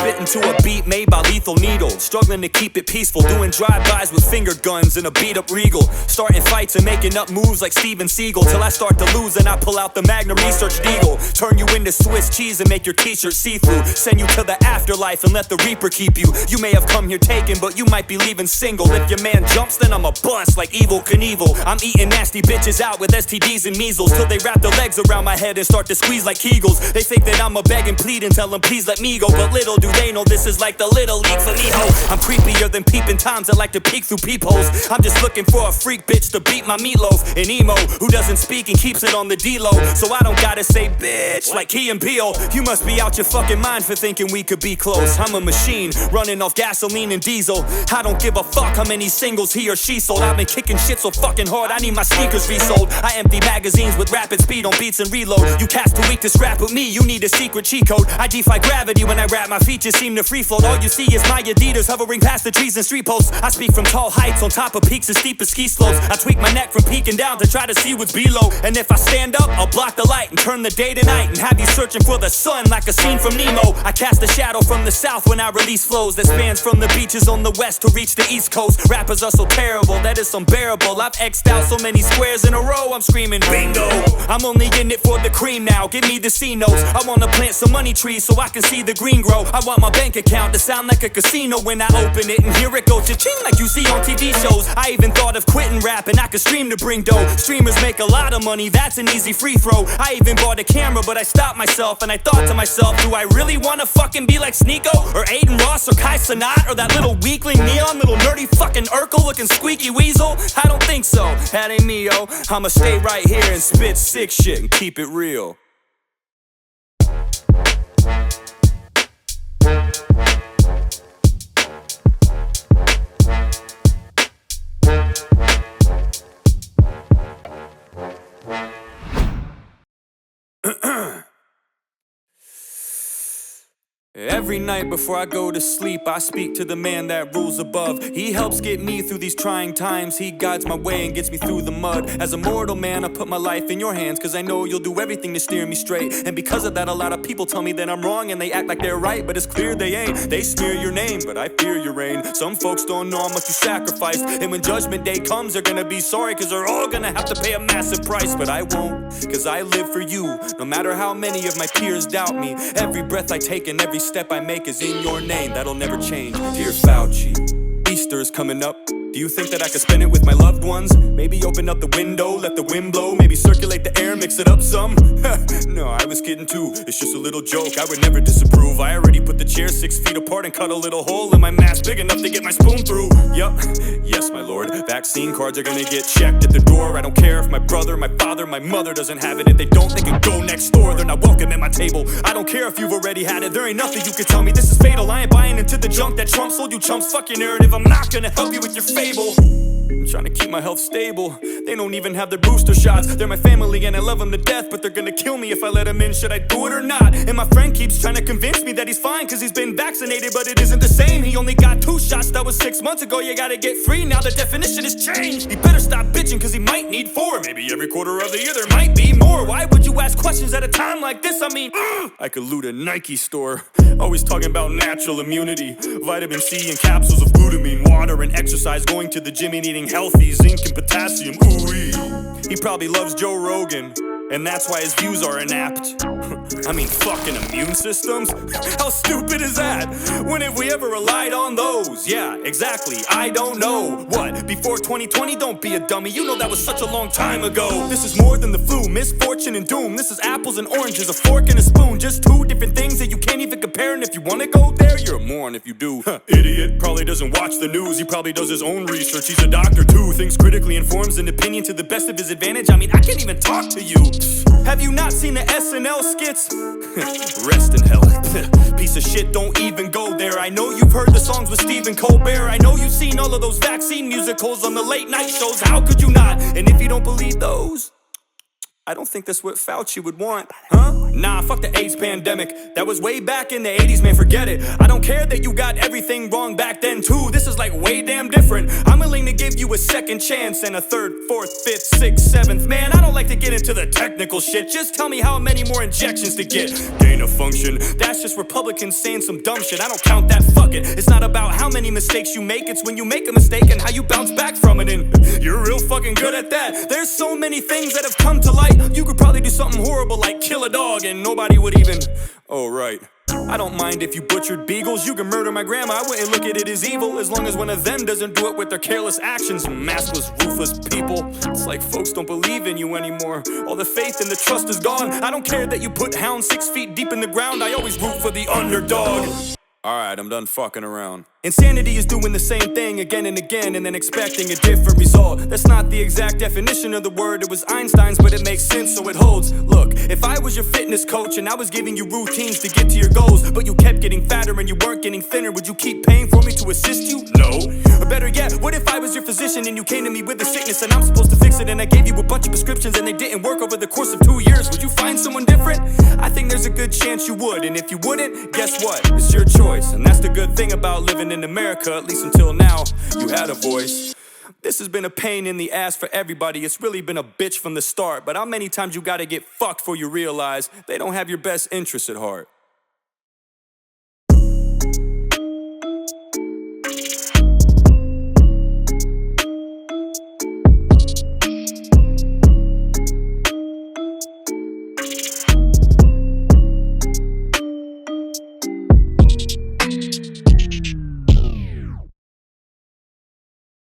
Spitting to a beat made by lethal needle, struggling to keep it peaceful, doing drive-bys with finger guns and a beat-up Regal, starting fights and making up moves like Steven Seagal, till I start to lose and I pull out the Magnum Research Deagle, turn you into Swiss cheese and make your t-shirt see-through, send you to the afterlife and let the Reaper keep you. You may have come here taken, but you might be leaving single. If your man jumps, then I'm a bust like Evel Knievel. I'm eating nasty bitches out with STDs and measles, till they wrap their legs around my head and start to squeeze like Kegels. They think that I'm a beg and plead and tell them please let me go, but little do they know this is like the Little League for me, ho. I'm creepier than peeping toms that like to peek through peepholes. I'm just looking for a freak bitch to beat my meatloaf. An emo who doesn't speak and keeps it on the D-low, so I don't gotta say bitch like Key and Peele. You must be out your fucking mind for thinking we could be close. I'm a machine running off gasoline and diesel. I don't give a fuck how many singles he or she sold. I've been kicking shit so fucking hard I need my sneakers resold. I empty magazines with rapid speed on beats and reload. You cats too weak to scrap with me, you need a secret cheat code. I defy gravity when I rap, my features seem to free float. All you see is my Adidas hovering past the trees and street posts. I speak from tall heights on top of peaks and steep as ski slopes. I tweak my neck from peeking down to try to see what's below. And if I stand up, I'll block the light and turn the day to night and have you searching for the sun like a scene from Nemo. I cast a shadow from the south when I release flows that spans from the beaches on the west to reach the east coast. Rappers are so terrible that it's unbearable. I've X'd out so many squares in a row, I'm screaming bingo. I'm only in it for the cream now, give me the C notes. I wanna plant some money trees so I can see the green grow. I want my bank account to sound like a casino when I open it, and here it goes cha-ching like you see on TV shows. I even thought of quitting rapping, I could stream to bring dough. Streamers make a lot of money, that's an easy free throw. I even bought a camera but I stopped myself and I thought to myself, do I really wanna fucking be like Sneeko or Aiden Ross or Kai Cenat or that little weakling Neon, little nerdy fucking Urkel looking squeaky weasel? I don't think so, that ain't me, yo. I'ma stay right here and spit sick shit and keep it real. Every night before I go to sleep, I speak to the man that rules above. He helps get me through these trying times. He guides my way and gets me through the mud. As a mortal man, I put my life in your hands, cause I know you'll do everything to steer me straight. And because of that, a lot of people tell me that I'm wrong and they act like they're right, but it's clear they ain't. They smear your name, but I fear your reign. Some folks don't know how much you sacrificed, and when judgment day comes, they're gonna be sorry, cause they're all gonna have to pay a massive price. But I won't, cause I live for you. No matter how many of my peers doubt me, every breath I take and every step I make is in your name, that'll never change. Dear Fauci, Easter is coming up. Do you think that I could spend it with my loved ones? Maybe open up the window, let the wind blow. Maybe circulate the air, mix it up some. No, I was kidding too, it's just a little joke. I would never disapprove. I already put the chair 6 feet apart and cut a little hole in my mask big enough to get my spoon through. Yup, yes my lord, vaccine cards are gonna get checked at the door. I don't care if my brother, my father, my mother doesn't have it. If they don't, they can go next door. They're not welcome at my table. I don't care if you've already had it. There ain't nothing you can tell me, this is fatal. I ain't buying into the junk that Trump sold you chumps. Fuck your narrative, I'm not gonna help you with your fable. I'm trying to keep my health stable. They don't even have their booster shots. They're my family and I love them to death, but they're gonna kill me if I let them in. Should I do it or not? And my friend keeps trying to convince me that he's fine cause he's been vaccinated, but it isn't the same. He only got 2 shots, that was 6 months ago. You gotta get free, now the definition has changed. He better stop bitching cause he might need 4. Maybe every quarter of the year there might be more. Why would you ask questions at a time like this? I mean, I could loot a Nike store. Always talking about natural immunity, vitamin C and capsules of glutamine, water and exercise, going to the gym and eating healthy, zinc and potassium, ooh-wee. He probably loves Joe Rogan, and that's why his views are inapt. I mean, fucking immune systems? How stupid is that? When have we ever relied on those? Yeah, exactly, I don't know. What, before 2020? Don't be a dummy, you know that was such a long time ago. This is more than the flu, misfortune and doom. This is apples and oranges, a fork and a spoon. Just 2 different things that you can't even compare. And if you wanna go there, you're a moron if you do. Idiot, probably doesn't watch the news. He probably does his own research, he's a doctor too. Thinks critically, informs an opinion to the best of his advantage. I mean, I can't even talk to you. Have you not seen the SNL skits? Rest in hell. Piece of shit, don't even go there. I know you've heard the songs with Stephen Colbert. I know you've seen all of those vaccine musicals on the late night shows. How could you not? And if you don't believe those, I don't think that's what Fauci would want, huh? Nah, fuck the AIDS pandemic. That was way back in the 80s, man, forget it. I don't care that you got everything wrong back then too. This is like way damn different. I'm willing to give you a second chance and a third, fourth, fifth, sixth, seventh. Man, I don't like to get into the technical shit. Just tell me how many more injections to get. Gain of function, that's just Republicans saying some dumb shit. I don't count that, fuck it. It's not about how many mistakes you make, it's when you make a mistake and how you bounce back from it. And you're real fucking good at that. There's so many things that have come to light. You could probably do something horrible like kill a dog and nobody would even... Oh, right. I don't mind if you butchered beagles. You can murder my grandma, I wouldn't look at it as evil, as long as one of them doesn't do it with their careless actions. Maskless, ruthless people. It's like folks don't believe in you anymore. All the faith and the trust is gone. I don't care that you put hounds 6 feet deep in the ground. I always root for the underdog. Alright, I'm done fucking around. Insanity is doing the same thing again and again and then expecting a different result. That's not the exact definition of the word, it was Einstein's, but it makes sense so it holds. Look, if I was your fitness coach and I was giving you routines to get to your goals, but you kept getting fatter and you weren't getting thinner, would you keep paying for me to assist you? No. Or better yet, what if I was your physician and you came to me with a sickness and I'm supposed to fix it, and I gave you a bunch of prescriptions and they didn't work over the course of 2 years? Would you find someone different? I think there's a good chance you would, and if you wouldn't, guess what? It's your choice, and that's the good thing about living in America, at least until now, you had a voice. This has been a pain in the ass for everybody. It's really been a bitch from the start, but how many times you gotta get fucked before you realize they don't have your best interests at heart?